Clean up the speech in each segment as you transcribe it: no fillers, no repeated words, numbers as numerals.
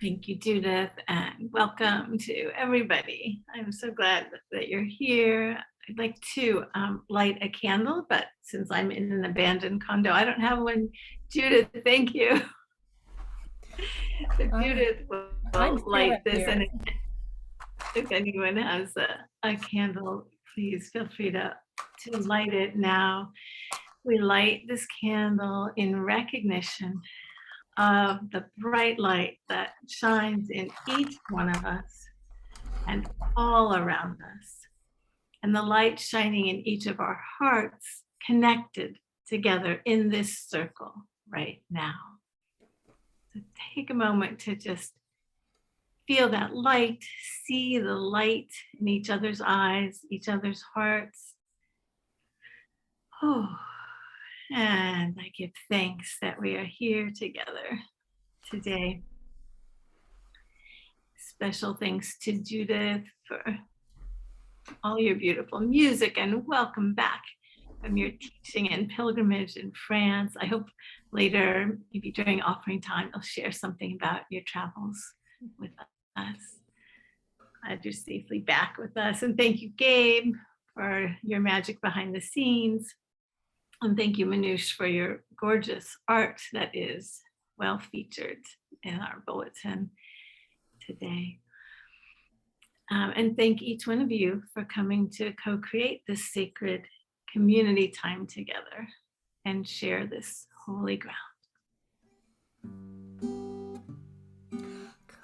Thank you, Judith, and welcome to everybody. I'm so glad that you're here. I'd like to light a candle, but since I'm in an abandoned condo, I don't have one. Judith, thank you. So Judith will light this, and if anyone has a candle, please feel free to light it now. We light this candle in recognition of the bright light that shines in each one of us and all around us, and the light shining in each of our hearts, connected together in this circle right now. So take a moment to just feel that light, see the light in each other's eyes, each other's hearts. Oh. And I give thanks that we are here together today. Special thanks to Judith for all your beautiful music, and welcome back from your teaching and pilgrimage in France. I hope later, maybe during offering time, you'll share something about your travels with us. Glad you're safely back with us. And thank you, Gabe, for your magic behind the scenes. And thank you, Manoush, for your gorgeous art that is well featured in our bulletin today. And thank each one of you for coming to co-create this sacred community time together and share this holy ground.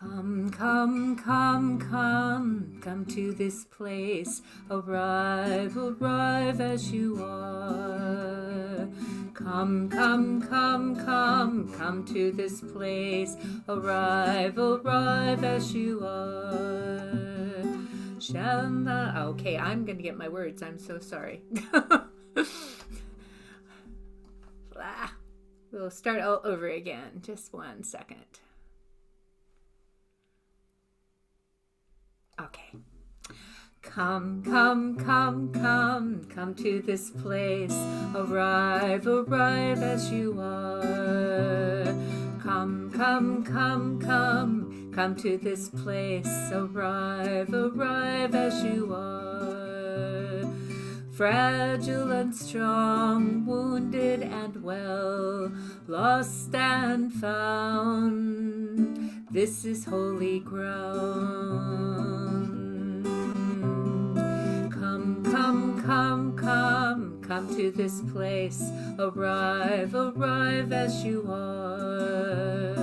Come, come, come, come, come to this place. Arrive, arrive as you are. Come, come, come, come, come to this place. Arrive, arrive as you are. Shama. Okay, I'm gonna get my words. I'm so sorry. We'll start all over again. Just 1 second. Okay. Come, come, come, come, come to this place. Arrive, arrive as you are. Come, come, come, come, come to this place. Arrive, arrive as you are. Fragile and strong, wounded and well, lost and found. This is holy ground. Come, come, come, come, come to this place. Arrive, arrive as you are.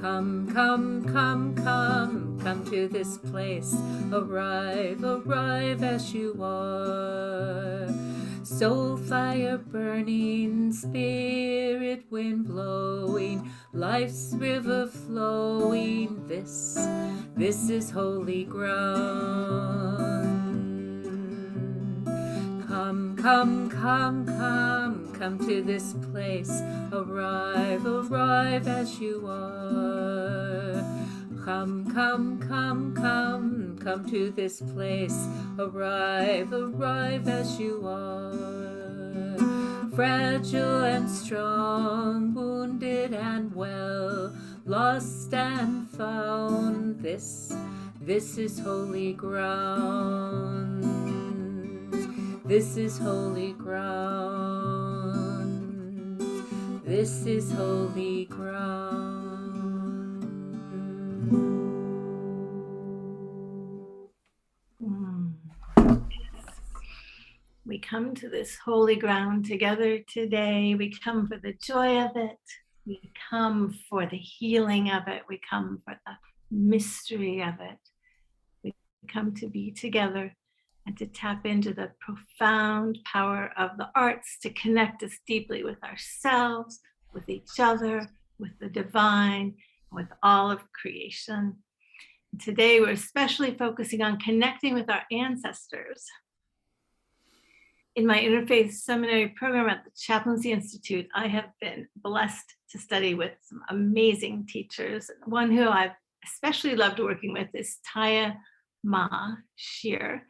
Come, come, come, come, come to this place. Arrive, arrive as you are. Soul fire burning, spirit wind blowing, life's river flowing. This is holy ground. Come, come, come, come, come to this place. Arrive, arrive as you are. Come, come, come, come, come to this place. Arrive, arrive as you are. Fragile and strong, wounded and well, lost and found. This is holy ground. This is holy ground. This is holy ground. We come to this holy ground together today. We come for the joy of it. We come for the healing of it. We come for the mystery of it. We come to be together and to tap into the profound power of the arts to connect us deeply with ourselves, with each other, with the divine, with all of creation. And today, we're especially focusing on connecting with our ancestors. In my interfaith seminary program at the Chaplaincy Institute, I have been blessed to study with some amazing teachers. One who I've especially loved working with is Taya Ma Shear.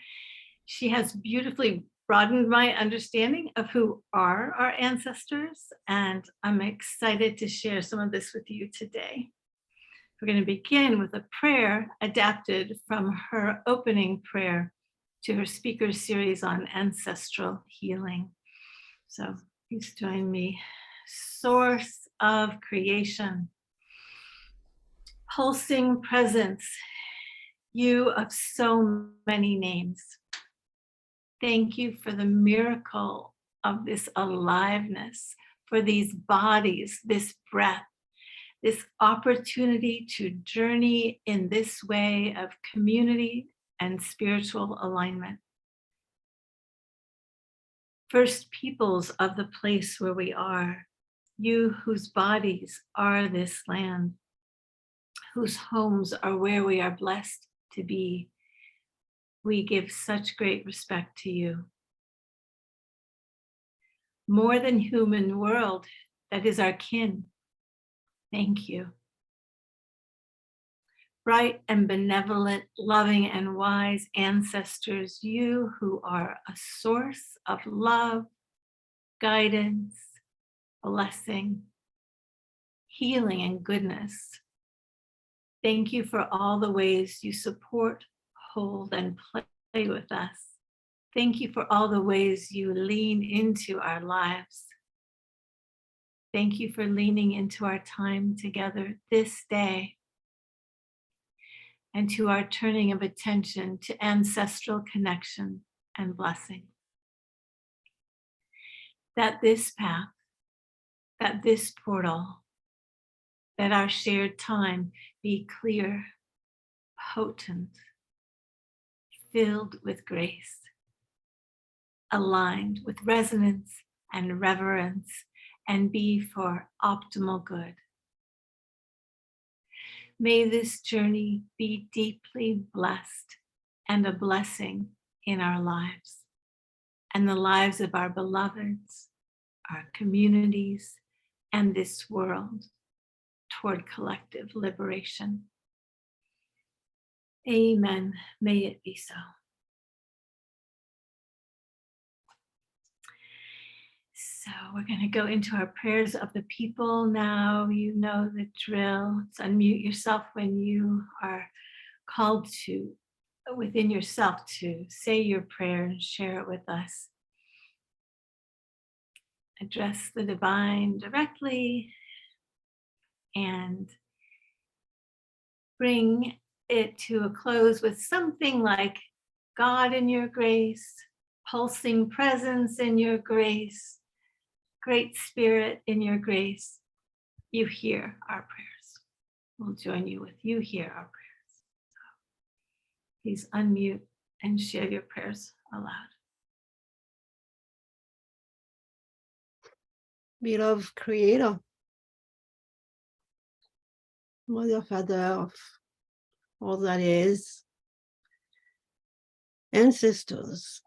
She has beautifully broadened my understanding of who are our ancestors, and I'm excited to share some of this with you today. We're going to begin with a prayer adapted from her opening prayer to her speaker series on ancestral healing. So please join me. Source of creation, pulsing presence, you of so many names. Thank you for the miracle of this aliveness, for these bodies, this breath, this opportunity to journey in this way of community and spiritual alignment. First peoples of the place where we are, you whose bodies are this land, whose homes are where we are blessed to be. We give such great respect to you. More than human world, that is our kin. Thank you. Bright and benevolent, loving and wise ancestors, you who are a source of love, guidance, blessing, healing, and goodness. Thank you for all the ways you support, hold, and play with us. Thank you for all the ways you lean into our lives. Thank you for leaning into our time together this day and to our turning of attention to ancestral connection and blessing. That this path, that this portal, that our shared time be clear, potent, filled with grace, aligned with resonance and reverence, and be for optimal good. May this journey be deeply blessed and a blessing in our lives and the lives of our beloveds, our communities, and this world toward collective liberation. Amen. May it be so. So we're going to go into our prayers of the people now. You know the drill. It's unmute yourself when you are called to, within yourself, to say your prayer and share it with us. Address the divine directly and bring it to a close with something like God in your grace, pulsing presence in your grace, Great Spirit in your grace. You hear our prayers. We'll join you with you hear our prayers. So please unmute and share your prayers aloud. Beloved Creator, Mother, Father of all that is, ancestors,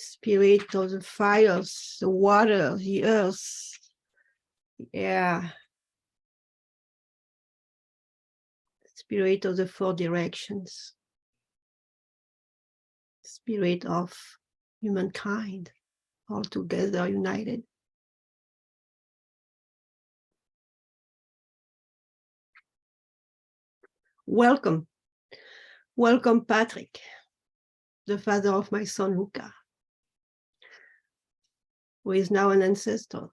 Spirit of the fires, the water, the earth, the air, Spirit of the four directions, Spirit of humankind, all together united. Welcome, welcome Patrick, the father of my son Luca, who is now an ancestor,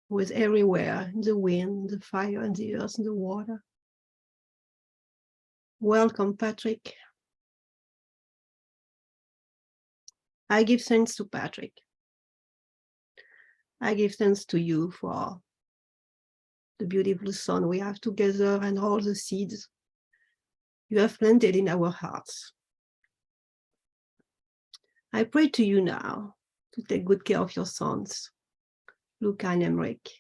who is everywhere in the wind, the fire, and the earth, and the water. Welcome, Patrick. I give thanks to Patrick. I give thanks to you for the beautiful son we have together and all the seeds you have planted in our hearts. I pray to you now to take good care of your sons, Luca and Emmerich.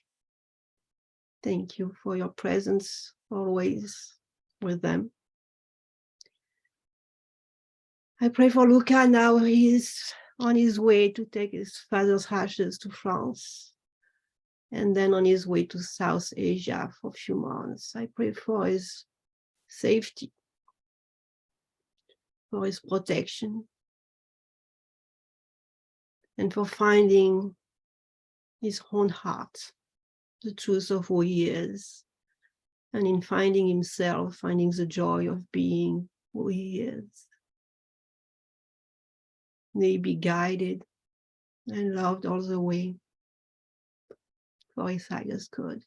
Thank you for your presence always with them. I pray for Luca now. He is on his way to take his father's ashes to France and then on his way to South Asia for a few months. I pray for his safety, for his protection, and for finding his own heart the truth of who he is. And in finding himself, finding the joy of being who he is. May he be guided and loved all the way for his highest good.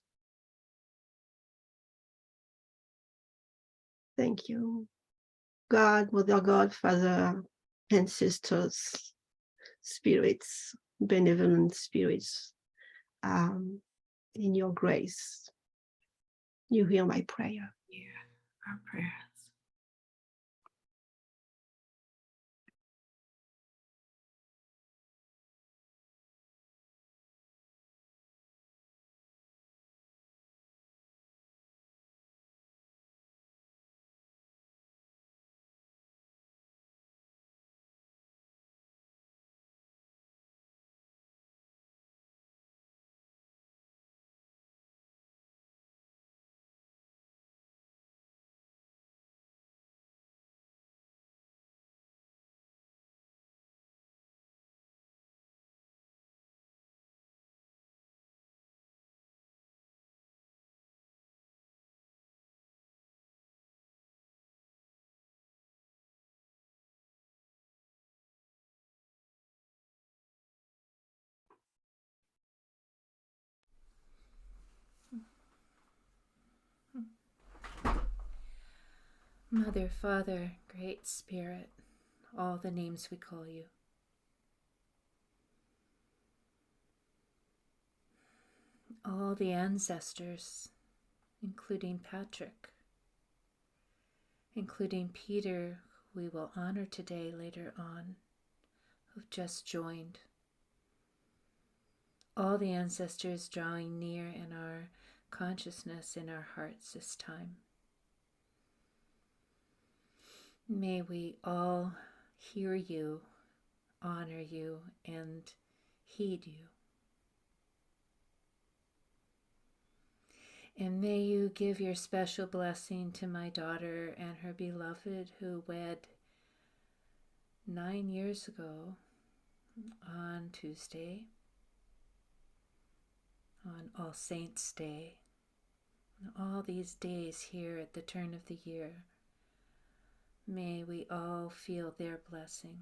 Thank you. God, Mother God, Father, ancestors, spirits, benevolent spirits, in your grace, you hear my prayer. Hear our prayers. Mother, Father, Great Spirit, all the names we call you. All the ancestors, including Patrick, including Peter, who we will honor today later on, who've just joined. All the ancestors drawing near in our consciousness, in our hearts this time. May we all hear you, honor you, and heed you. And may you give your special blessing to my daughter and her beloved who wed 9 years ago on Tuesday, on All Saints' Day, all these days here at the turn of the year. May we all feel their blessing.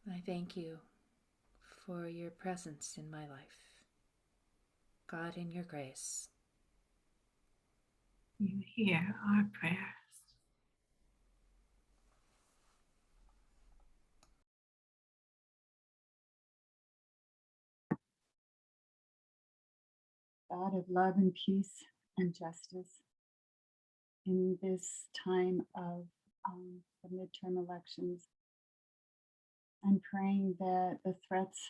I thank you for your presence in my life. God, in your grace. You hear our prayers. God of love and peace and justice, in this time of the midterm elections, I'm praying that the threats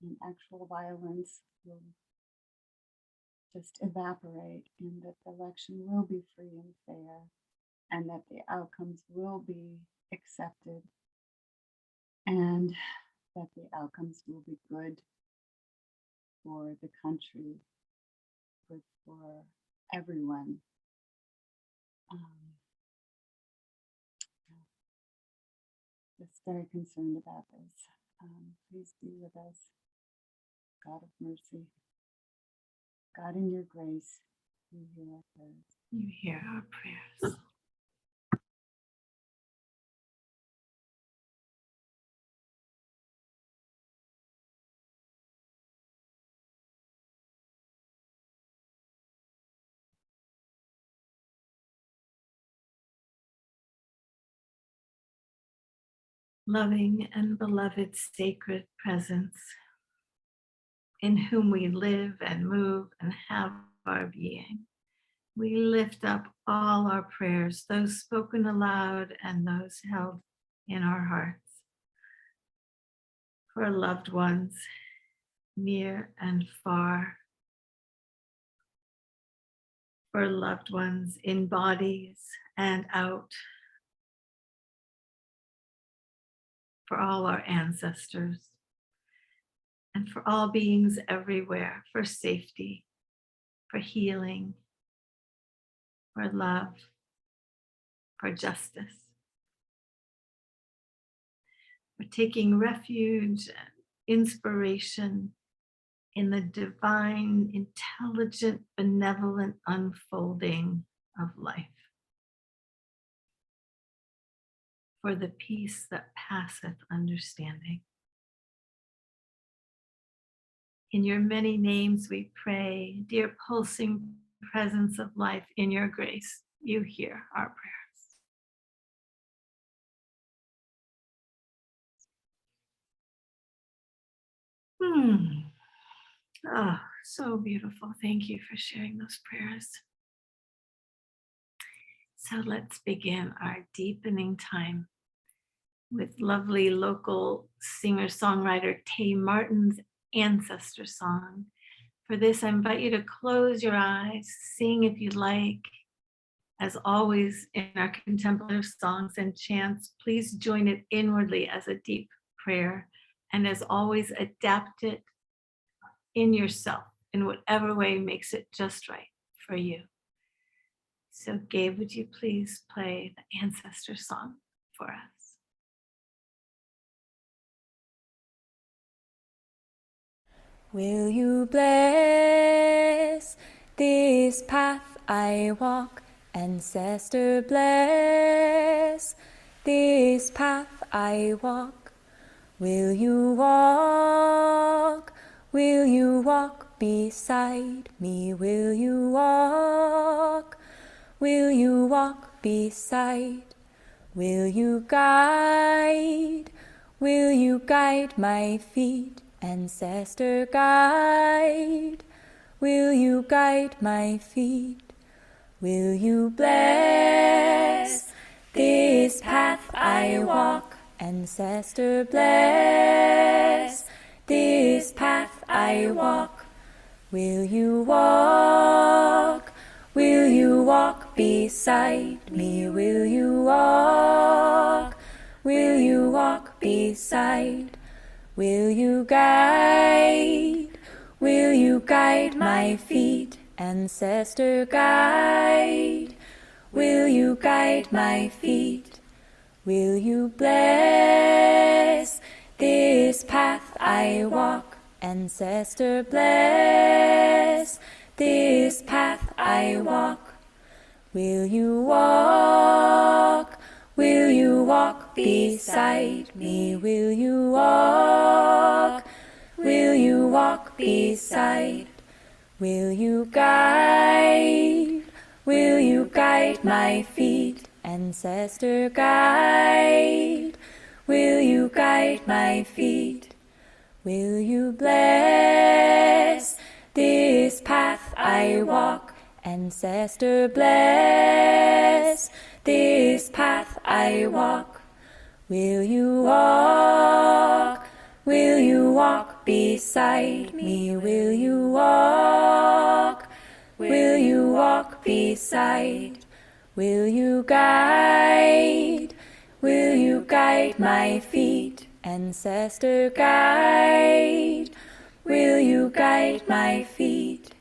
and actual violence will just evaporate, and that the election will be free and fair, and that the outcomes will be accepted, and that the outcomes will be good for the country, good for everyone. Just very concerned about this. Please be with us, God of mercy. God, in your grace, you hear our prayers. You hear our prayers. Loving and beloved sacred presence, in whom we live and move and have our being, we lift up all our prayers, those spoken aloud and those held in our hearts, for loved ones near and far, for loved ones in bodies and out, for all our ancestors, and for all beings everywhere, for safety, for healing, for love, for justice. We're taking refuge and inspiration in the divine, intelligent, benevolent unfolding of life, for the peace that passeth understanding. In your many names we pray, dear pulsing presence of life, in your grace, you hear our prayers. Oh, so beautiful. Thank you for sharing those prayers. So let's begin our deepening time with lovely local singer-songwriter Tay Martin's Ancestor Song. For this, I invite you to close your eyes, sing if you'd like. As always in our contemplative songs and chants, please join it inwardly as a deep prayer. And as always, adapt it in yourself in whatever way makes it just right for you. So Gabe, would you please play the Ancestor Song for us? Will you bless this path I walk? Ancestor, bless this path I walk. Will you walk? Will you walk beside me? Will you walk? Will you walk beside? Will you guide? Will you guide my feet? Ancestor, guide. Will you guide my feet? Will you bless this path I walk? Ancestor, bless this path I walk. Will you walk? Will you walk beside me? Will you walk? Will you walk beside? Will you guide? Will you guide my feet? Ancestor, guide. Will you guide my feet? Will you bless this path I walk? Ancestor, bless this path I walk. Will you walk? Will you walk beside me? Will you walk? Will you walk beside? Will you guide? Will you guide my feet? Ancestor, guide. Will you guide my feet? Will you bless this path I walk? Ancestor, bless this path I walk. Will you walk? Will you walk beside me? Will you walk? Will you walk beside? Will you guide? Will you guide my feet? Ancestor, guide. Will you guide my feet?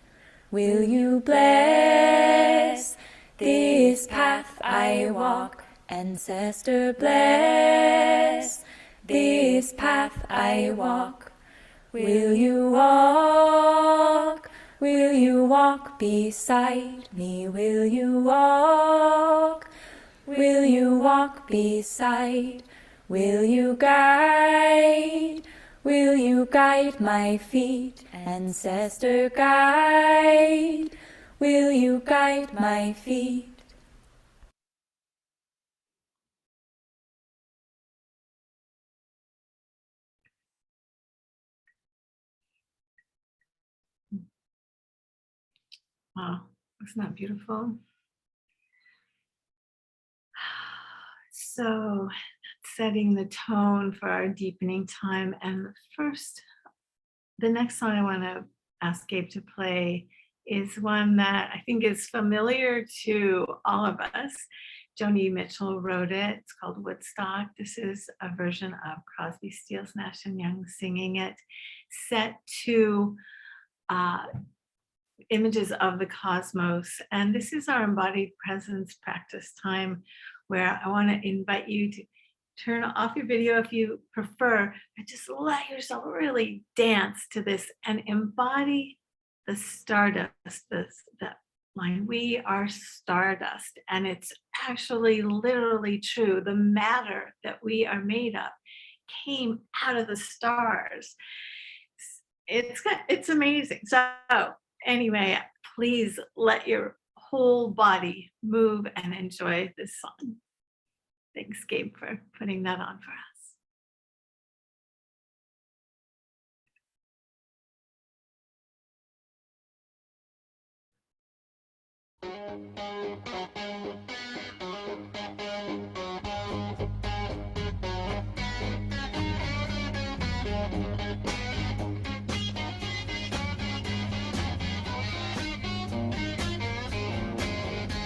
Will you bless this path I walk? Ancestor, bless this path I walk. Will you walk? Will you walk beside me? Will you walk? Will you walk beside? Will you guide? Will you guide my feet? Ancestor, guide. Will you guide my feet? Wow, isn't that beautiful? So setting the tone for our deepening time. And the next song I want to ask Gabe to play is one that I think is familiar to all of us. Joni Mitchell wrote it. It's called Woodstock. This is a version of Crosby, Stills, Nash and Young singing it, set to images of the cosmos. And this is our embodied presence practice time, where I want to invite you to turn off your video if you prefer, but just let yourself really dance to this and embody the stardust, the line. We are stardust, and it's actually literally true. The matter that we are made of came out of the stars. It's amazing. So anyway, please let your whole body move and enjoy this song. Thanks, Gabe, for putting that on for us.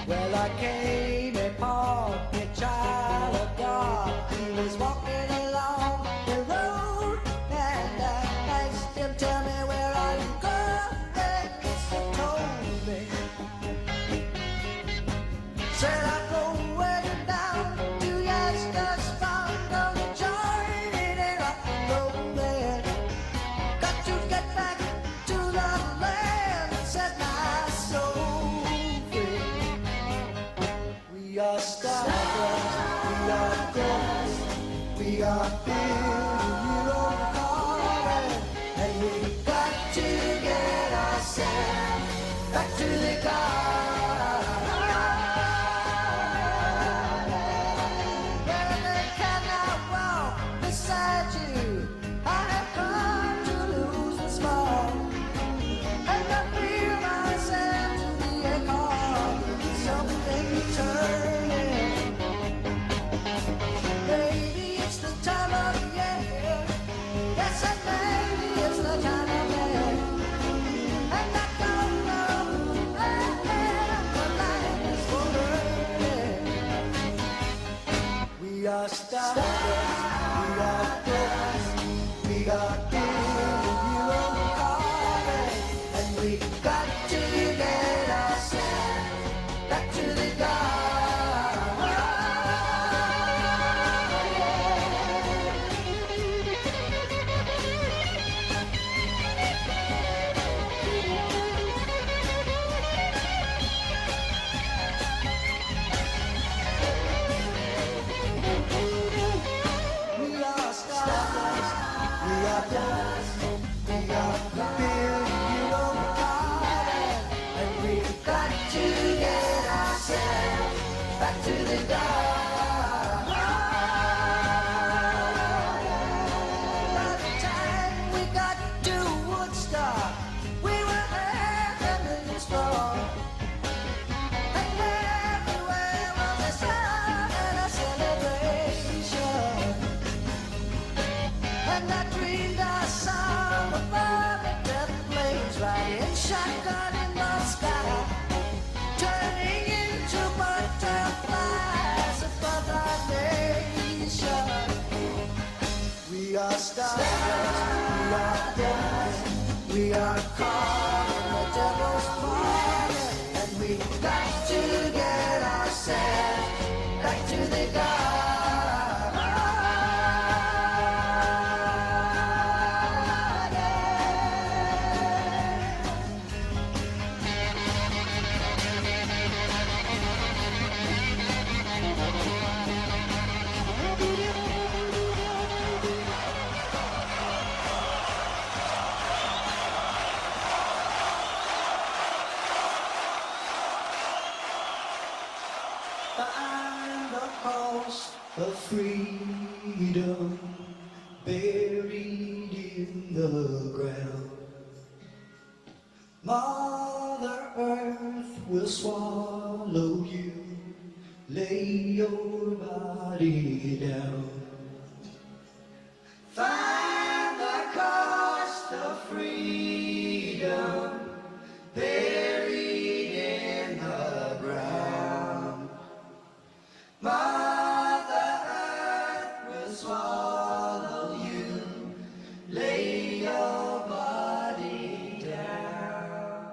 Well, I came upon a child of God who was walking along the road, and I asked him, tell me where are you going? He told me, said I'm going down to Yasna's farm, gonna join in a romance. Got to get back to the land, said my soul. We are stardust, we are dust, we are building on carbon, and we got to get ourselves back to the garden. Where they cannot walk beside you, I have come to lose the small, and I feel myself to be a car, something turning. Maybe it's the time of year. Yes, and maybe it's the time of year. And I don't know what life is for learning. We are stardust, we are dust, we are building you on carbon, and we got to get ourselves back to the garden. We are stardust, we are dust, we are building you on carbon, and we got to get ourselves back to the garden. By the time we got to Woodstock, we were heavenly strong, and everywhere was a sound and a celebration. And I dreamed I saw above it, death flames riding shotgun in the sky, turning into butterflies above our nation. We are stardust, we are dust, we are caught in the devil's party, and we got to get ourselves back to the garden. Find the cost of freedom buried in the ground. Mother Earth will swallow you, lay your body down. Find the cost of freedom buried in the ground. Mother Earth will swallow you, lay your body down.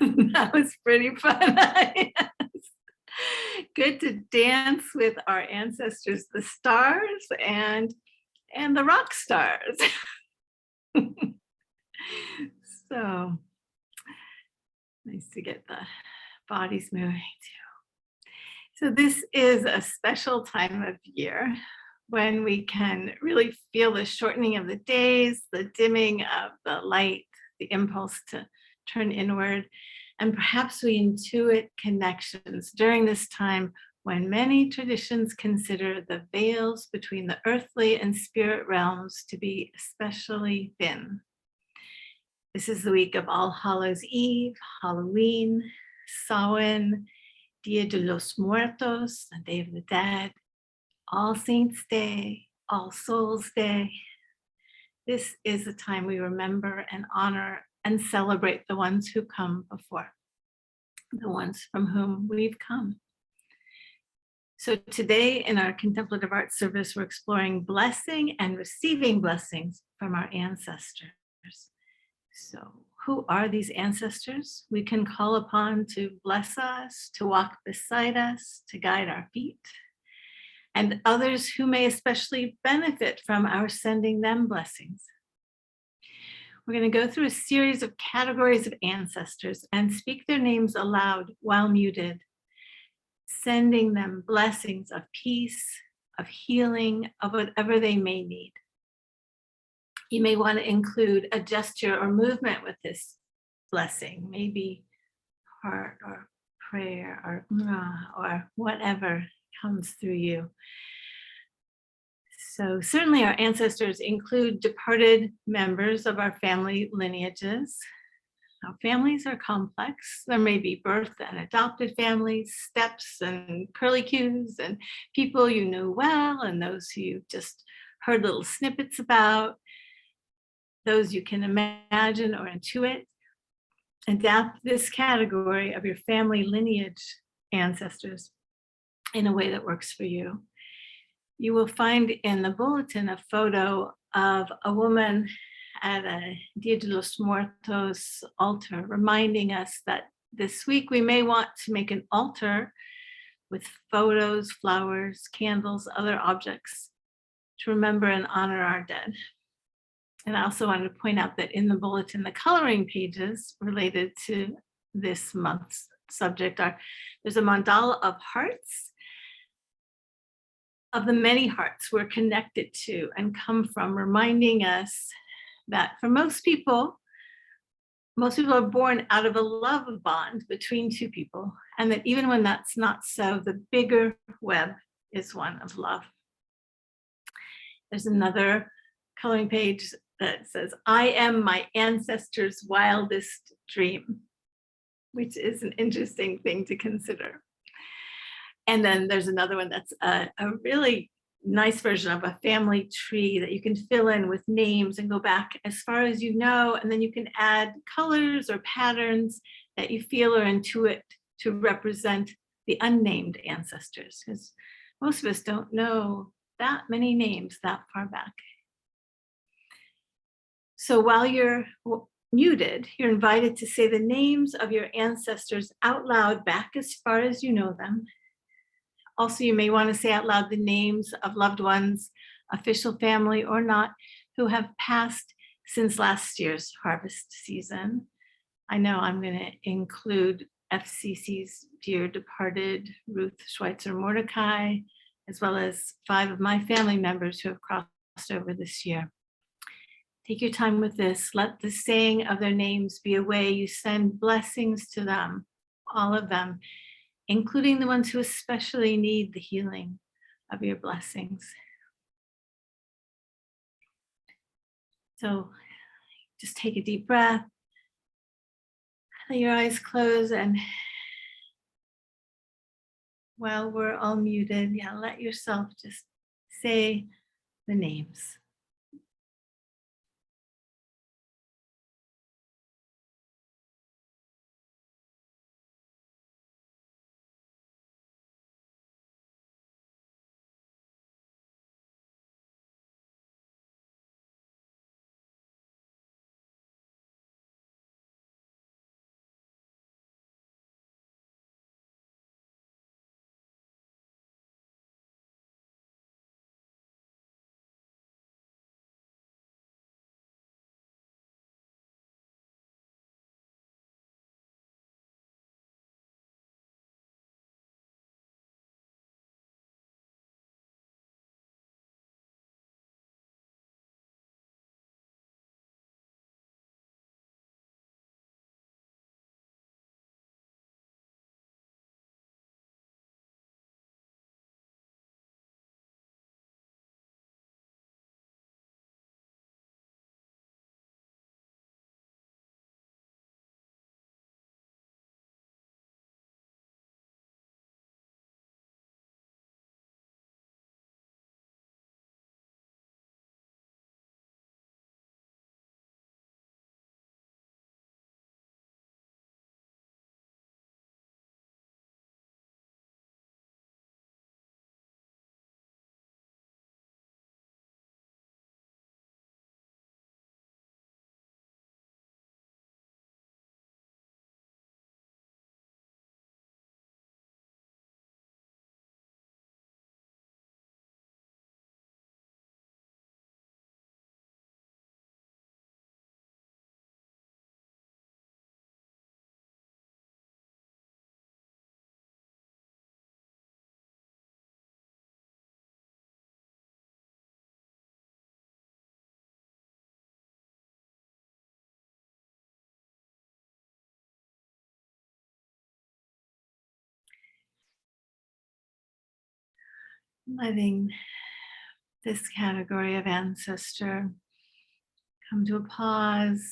That was pretty fun. Good to dance with our ancestors, the stars and the rock stars. So nice to get the bodies moving too. So this is a special time of year when we can really feel the shortening of the days, the dimming of the light, the impulse to turn inward, and perhaps we intuit connections during this time when many traditions consider the veils between the earthly and spirit realms to be especially thin. This is the week of All Hallows Eve, Halloween, Samhain, Dia de los Muertos, the Day of the Dead, All Saints Day, All Souls Day. This is the time we remember and honor and celebrate the ones who come before, the ones from whom we've come. So today in our contemplative art service, we're exploring blessing and receiving blessings from our ancestors. So who are these ancestors we can call upon to bless us, to walk beside us, to guide our feet, and others who may especially benefit from our sending them blessings? We're going to go through a series of categories of ancestors and speak their names aloud while muted, sending them blessings of peace, of healing, of whatever they may need. You may want to include a gesture or movement with this blessing, maybe heart or prayer or whatever comes through you. So certainly our ancestors include departed members of our family lineages. Now, families are complex. There may be birth and adopted families, steps and curlicues, and people you know well, and those who you've just heard little snippets about, those you can imagine or intuit. Adapt this category of your family lineage ancestors in a way that works for you. You will find in the bulletin a photo of a woman at a Dia de los Muertos altar, reminding us that this week we may want to make an altar with photos, flowers, candles, other objects to remember and honor our dead. And I also wanted to point out that in the bulletin, the coloring pages related to this month's subject there's a mandala of hearts, of the many hearts we're connected to and come from, reminding us that for most people are born out of a love bond between two people, and that even when that's not so, the bigger web is one of love. There's another coloring page that says, I am my ancestors' wildest dream, which is an interesting thing to consider. And then there's another one that's a really nice version of a family tree that you can fill in with names and go back as far as you know, and then you can add colors or patterns that you feel or intuit to represent the unnamed ancestors, because most of us don't know that many names that far back. So while you're muted, you're invited to say the names of your ancestors out loud back as far as you know them. Also, you may want to say out loud the names of loved ones, official family or not, who have passed since last year's harvest season. I know I'm going to include FCC's dear departed Ruth Schweitzer Mordecai, as well as 5 of my family members who have crossed over this year. Take your time with this. Let the saying of their names be a way you send blessings to them, all of them, including the ones who especially need the healing of your blessings. So just take a deep breath, let your eyes close, and while we're all muted, let yourself just say the names. letting this category of ancestor come to a pause.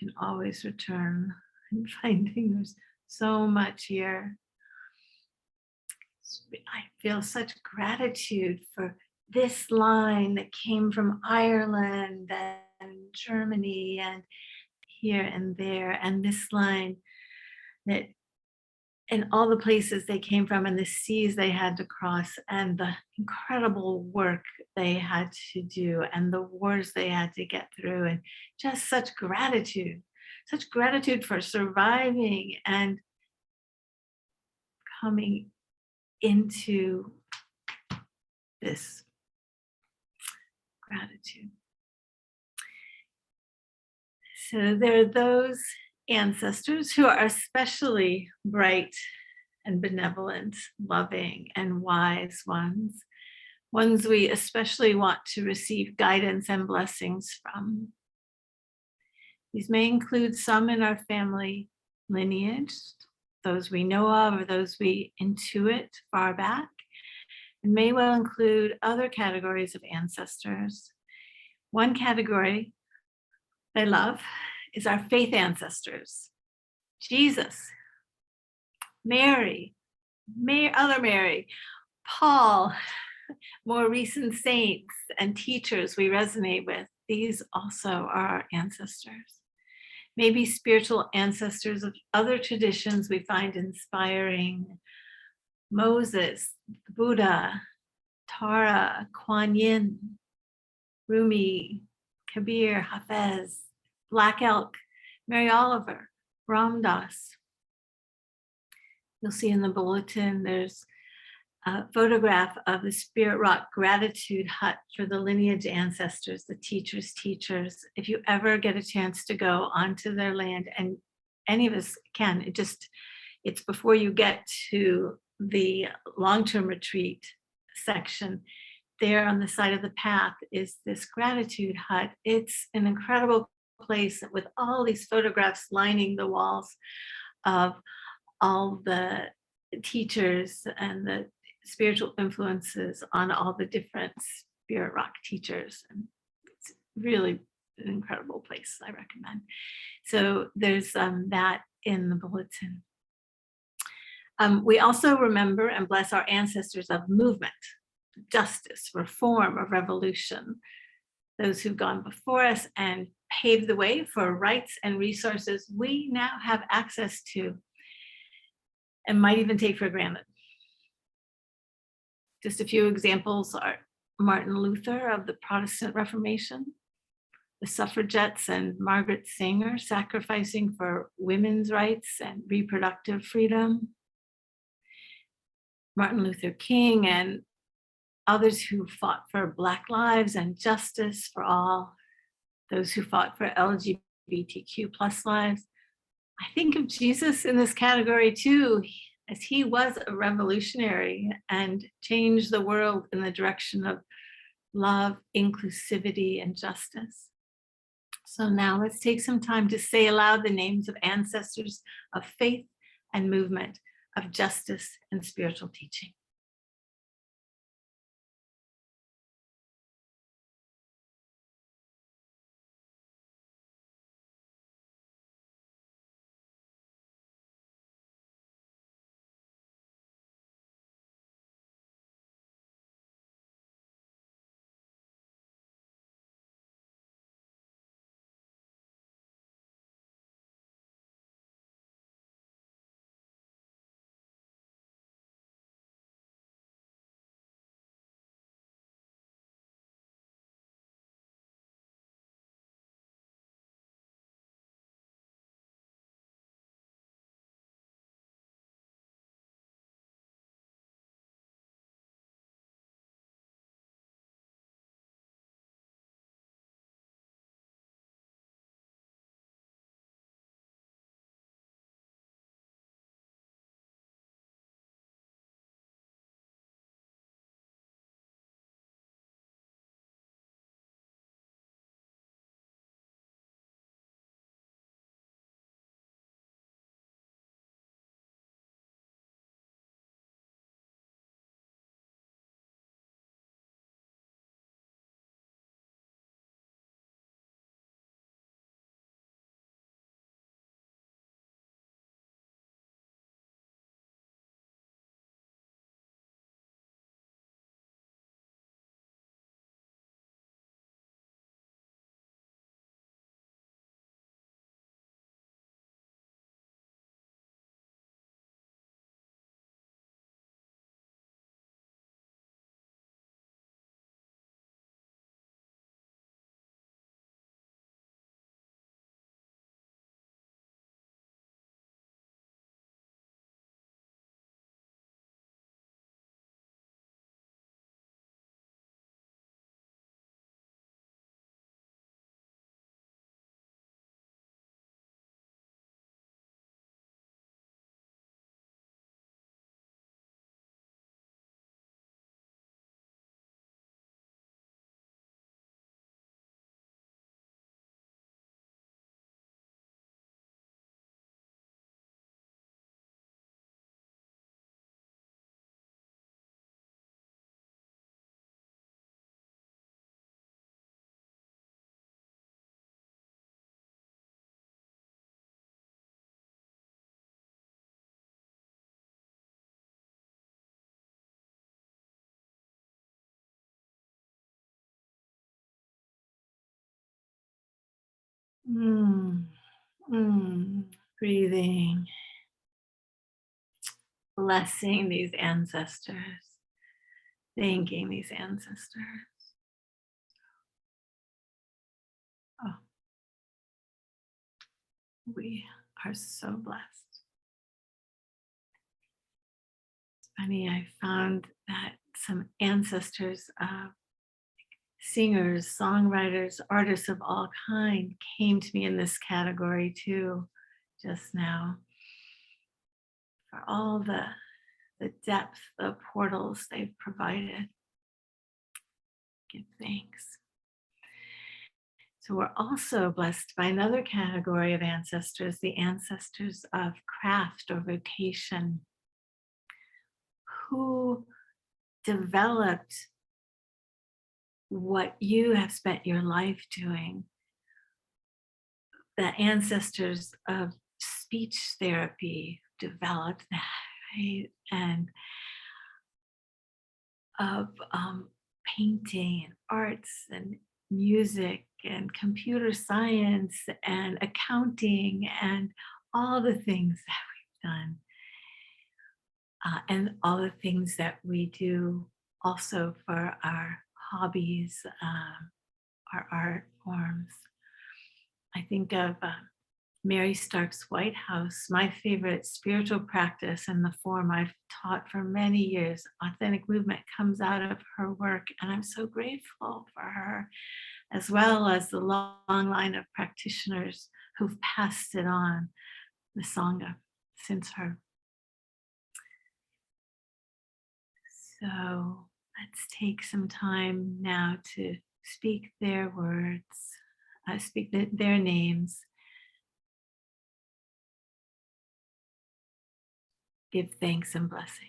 You can always return and finding there's so much here. I feel such gratitude for this line that came from Ireland and Germany and here and there, and this line that in all the places they came from and the seas they had to cross and the incredible work they had to do and the wars they had to get through, and just such gratitude for surviving and coming into this gratitude. So there are those ancestors who are especially bright and benevolent, loving and wise ones we especially want to receive guidance and blessings from. These may include some in our family lineage, those we know of or those we intuit far back, and may well include other categories of ancestors. One category I love is our faith ancestors. Jesus, Mary, other Mary, Paul, more recent saints and teachers we resonate with. These also are our ancestors. Maybe spiritual ancestors of other traditions we find inspiring. Moses, Buddha, Tara, Kuan Yin, Rumi, Kabir, Hafez, Black Elk, Mary Oliver, Ram Dass. You'll see in the bulletin, there's a photograph of the Spirit Rock Gratitude Hut for the lineage ancestors, the teachers. If you ever get a chance to go onto their land, and any of us can, it's before you get to the long-term retreat section. There on the side of the path is this gratitude hut. It's an incredible place with all these photographs lining the walls of all the teachers and the spiritual influences on all the different Spirit Rock teachers. And it's really an incredible place, I recommend. So there's that in the bulletin. We also remember and bless our ancestors of movement, justice, reform, or revolution, those who've gone before us and paved the way for rights and resources we now have access to and might even take for granted. Just a few examples are Martin Luther of the Protestant Reformation, the suffragettes and Margaret Sanger sacrificing for women's rights and reproductive freedom, Martin Luther King and others who fought for Black lives and justice for all, those who fought for LGBTQ plus lives. I think of Jesus in this category too, as he was a revolutionary and changed the world in the direction of love, inclusivity, and justice. So now let's take some time to say aloud the names of ancestors of faith and movement, of justice and spiritual teaching. Mm, breathing, blessing these ancestors, thanking these ancestors. Oh, we are so blessed. It's funny, I found that some ancestors of singers, songwriters, artists of all kind came to me in this category too, just now, for all the depth, the portals they've provided. Give thanks. So we're also blessed by another category of ancestors, the ancestors of craft or vocation, who developed what you have spent your life doing. The ancestors of speech therapy developed that, right? And of painting and arts and music and computer science and accounting and all the things that we've done. And all the things that we do also for our hobbies, our art forms. I think of Mary Stark's White House, my favorite spiritual practice and the form I've taught for many years. Authentic movement comes out of her work, and I'm so grateful for her, as well as the long line of practitioners who've passed it on, the Sangha, since her. So let's take some time now to speak their words, speak their names. Give thanks and blessings.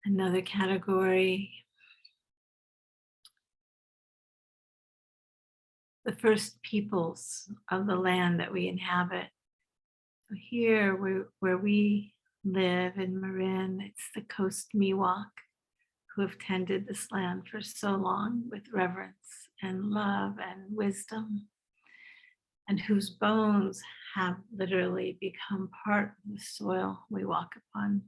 Another category, the first peoples of the land that we inhabit. So here where we live in Marin, it's the Coast Miwok, who have tended this land for so long with reverence and love and wisdom, and whose bones have literally become part of the soil we walk upon.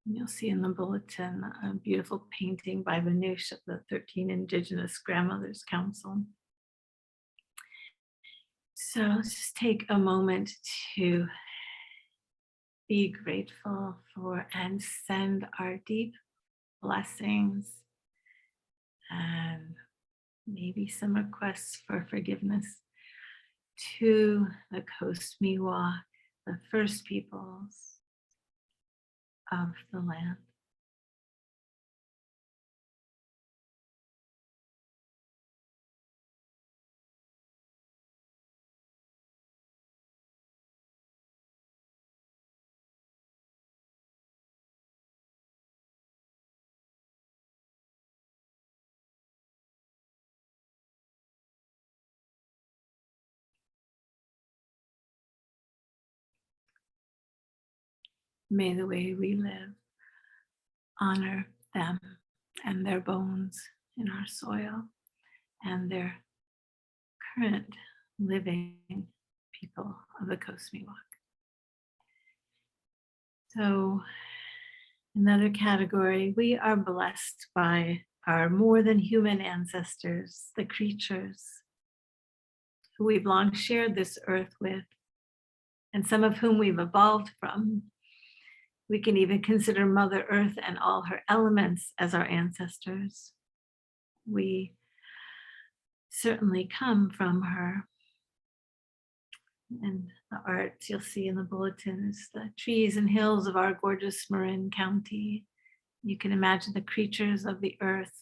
And you'll see in the bulletin a beautiful painting by Manush of the 13 Indigenous Grandmothers Council. So let's just take a moment to be grateful for and send our deep blessings and maybe some requests for forgiveness to the Coast Miwok, the first peoples of the land. May the way we live honor them and their bones in our soil and their current living people of the Coast Miwok. So another category, we are blessed by our more than human ancestors, the creatures who we've long shared this earth with, and some of whom we've evolved from. We can even consider Mother Earth and all her elements as our ancestors. We certainly come from her. And the art you'll see in the bulletin is the trees and hills of our gorgeous Marin County. You can imagine the creatures of the earth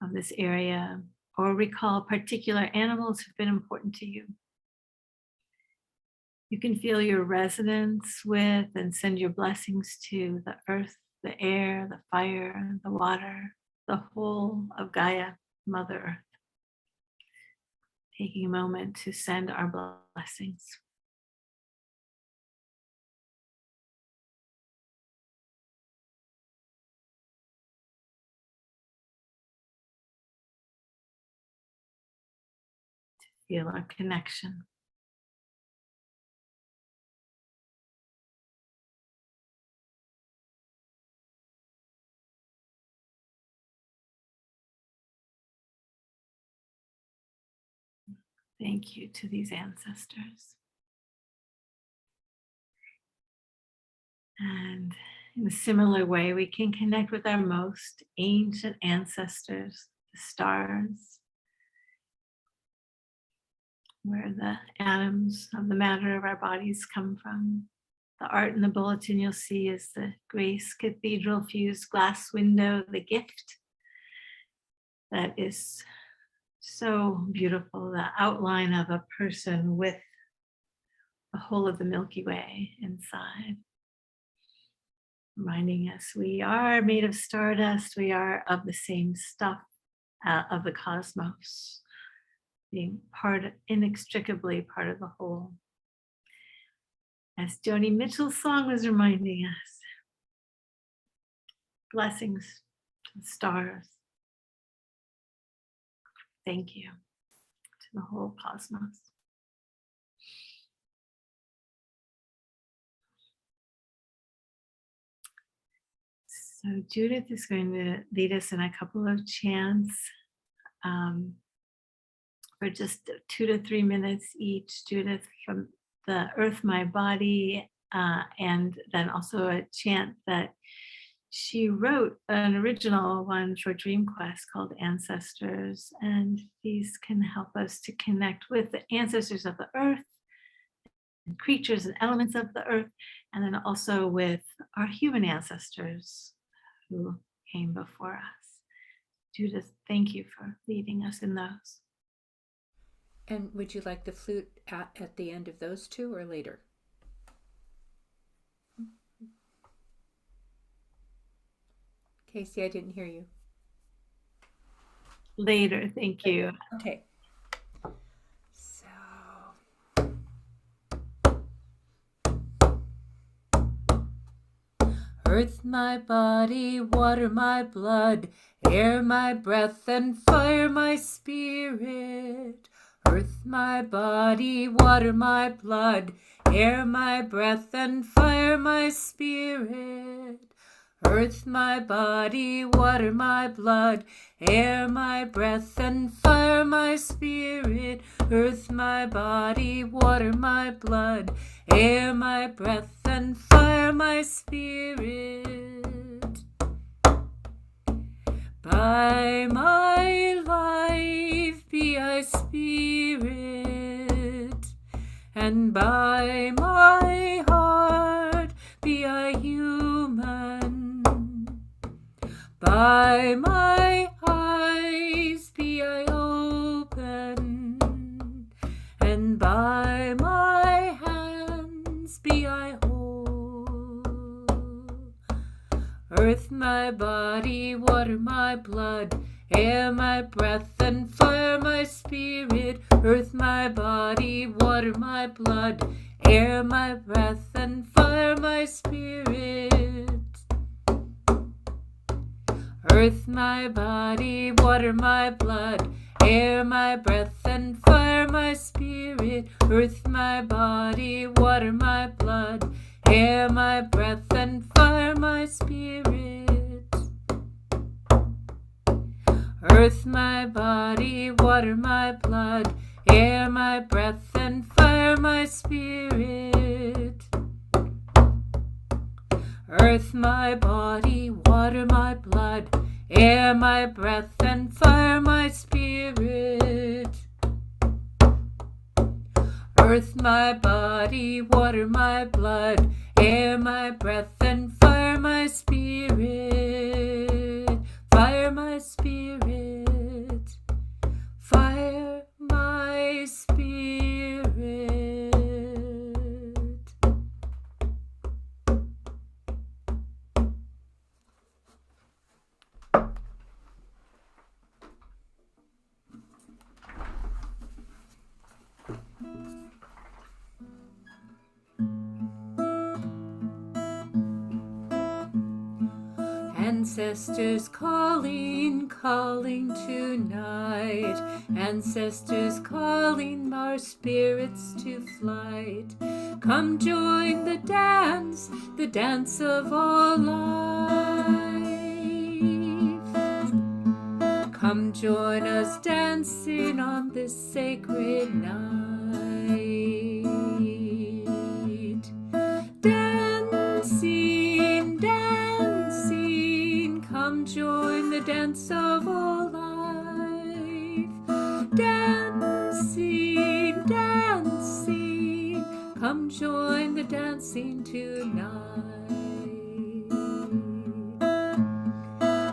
of this area, or recall particular animals who've been important to you. You can feel your resonance with and send your blessings to the earth, the air, the fire, the water, the whole of Gaia, Mother Earth. Taking a moment to send our blessings. To feel our connection. Thank you to these ancestors. And in a similar way, we can connect with our most ancient ancestors, the stars, where the atoms of the matter of our bodies come from. The art in the bulletin you'll see is the Grace Cathedral fused glass window, the gift that is so beautiful, the outline of a person with the whole of the Milky Way inside, reminding us we are made of stardust, we are of the same stuff of the cosmos, being inextricably part of the whole. As Joni Mitchell's song was reminding us, blessings, stars. Thank you to the whole cosmos. So Judith is going to lead us in a couple of chants for just 2 to 3 minutes each. Judith from the Earth, My Body, and then also a chant that she wrote, an original one for Dream Quest called Ancestors, and these can help us to connect with the ancestors of the earth and creatures and elements of the earth, and then also with our human ancestors who came before us. Judith, thank you for leading us in those. And would you like the flute at the end of those two or later? Kacey, I didn't hear you. Later, thank you. Okay. Earth my body, water my blood, air my breath, and fire my spirit. Earth my body, water my blood, air my breath, and fire my spirit. Earth my body, water my blood, air my breath, and fire my spirit. Earth my body, water my blood, air my breath, and fire my spirit. By my life be I spirit, and by my heart be I human. By my eyes be I open, and by my hands be I whole. Earth my body, water my blood, air my breath, and fire my spirit. Earth my body, water my blood, air my breath, and fire my spirit. Earth my body, water my blood, air my breath, and fire my spirit. Earth my body, water my blood, air my breath, and fire my spirit. Earth my body, water my blood, air my breath, and fire my spirit. Earth my body, water my blood, air my breath, and fire my spirit. Earth my body, water my blood, air my breath, and fire my spirit. Fire my spirit. Fire my spirit. Ancestors calling, calling tonight. Ancestors calling our spirits to flight. Come join the dance of all life. Come join us dancing on this sacred night. Dancing, dancing, come join the dance of all life. Dancing, dancing, come join the dancing tonight.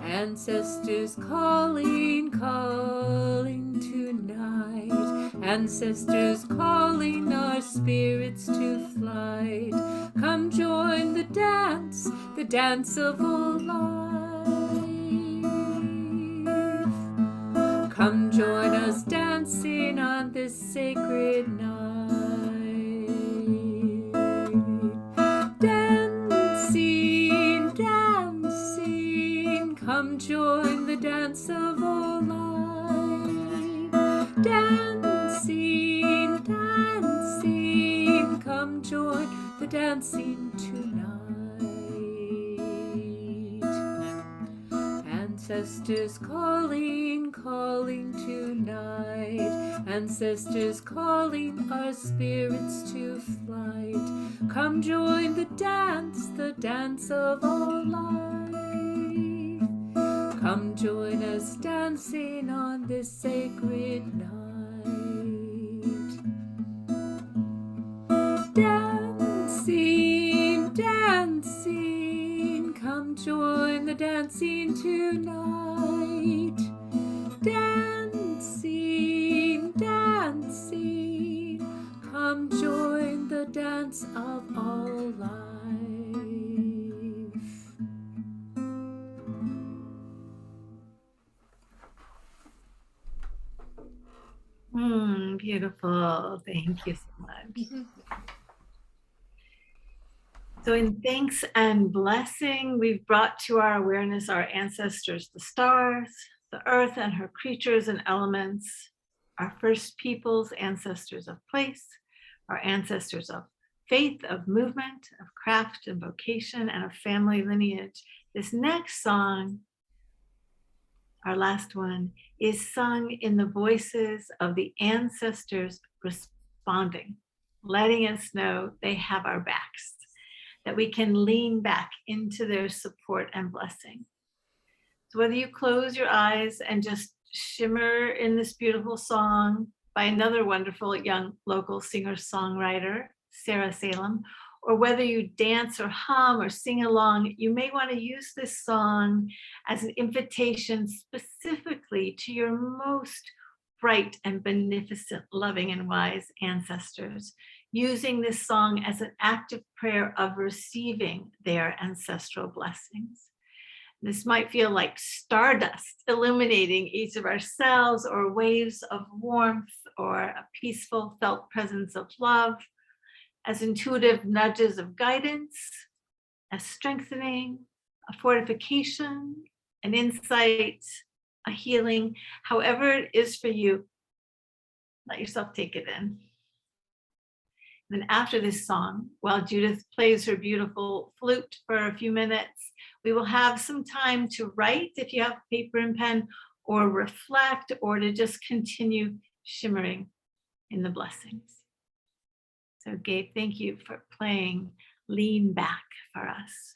Ancestors calling, calling tonight. Ancestors calling our spirits to flight. Come join the dance of all life. Come join us dancing on this sacred night. Dancing, dancing, come join the dance of all life. Dancing, dancing, come join the dancing tonight. Ancestors calling, calling tonight. Ancestors calling our spirits to flight. Come join the dance of all life. Come join us dancing on this sacred night. Dancing, dancing, come join the dancing tonight. Dancing, dancing, come join the dance of all life. Beautiful. Thank you so much. So in thanks and blessing, we've brought to our awareness our ancestors, the stars, the earth and her creatures and elements, our first peoples, ancestors of place, our ancestors of faith, of movement, of craft and vocation, and of family lineage. This next song, our last one, is sung in the voices of the ancestors responding, letting us know they have our backs, that we can lean back into their support and blessing. So whether you close your eyes and just shimmer in this beautiful song by another wonderful young local singer-songwriter, Sarah Salem, or whether you dance or hum or sing along, you may want to use this song as an invitation specifically to your most bright and beneficent, loving and wise ancestors, using this song as an active prayer of receiving their ancestral blessings. This might feel like stardust illuminating each of our cells, or waves of warmth, or a peaceful felt presence of love, as intuitive nudges of guidance, a strengthening, a fortification, an insight, a healing, however it is for you. Let yourself take it in. Then after this song, while Judith plays her beautiful flute for a few minutes, we will have some time to write if you have paper and pen, or reflect, or to just continue shimmering in the blessings. So Gabe, thank you for playing Lean Back for us.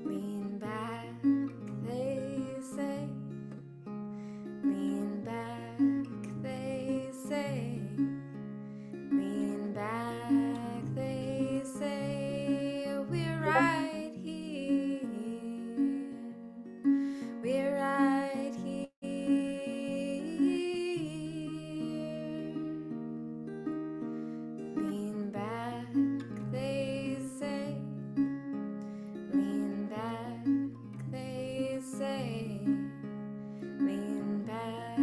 Lean back, they say. Lean back, they say. Lean back, they say. We're right here. We're right here. Lean back, they say. Lean back, they say. Lean back,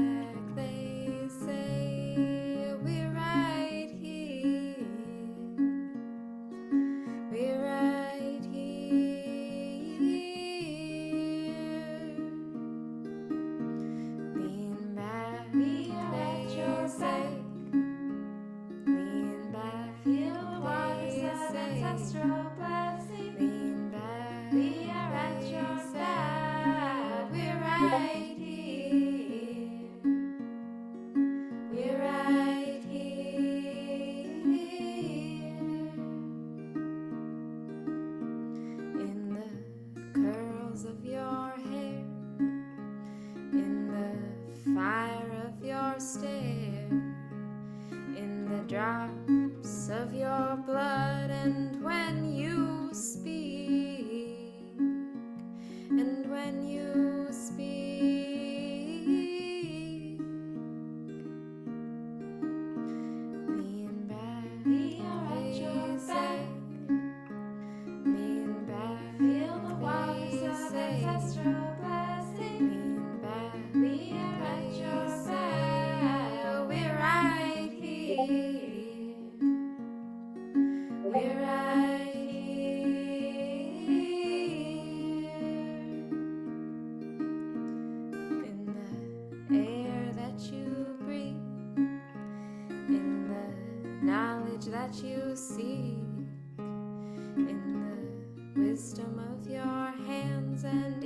they say. We're right here. We're right here. Lean back, we are at your side. Lean back, feel the waters of ancestral blessing. Lean back, we are at your back. We're right here. We're right here. In the curls of your hair, in the fire of your stare, in the drops of your blood, and when you speak, and when you speak, lean back, we are at your back. Lean back, feel the waters of ancestral blessing. Lean back, we are at your back. We're right here. We're right here. In the air that you breathe, in the knowledge that you seek, in the wisdom of your hands and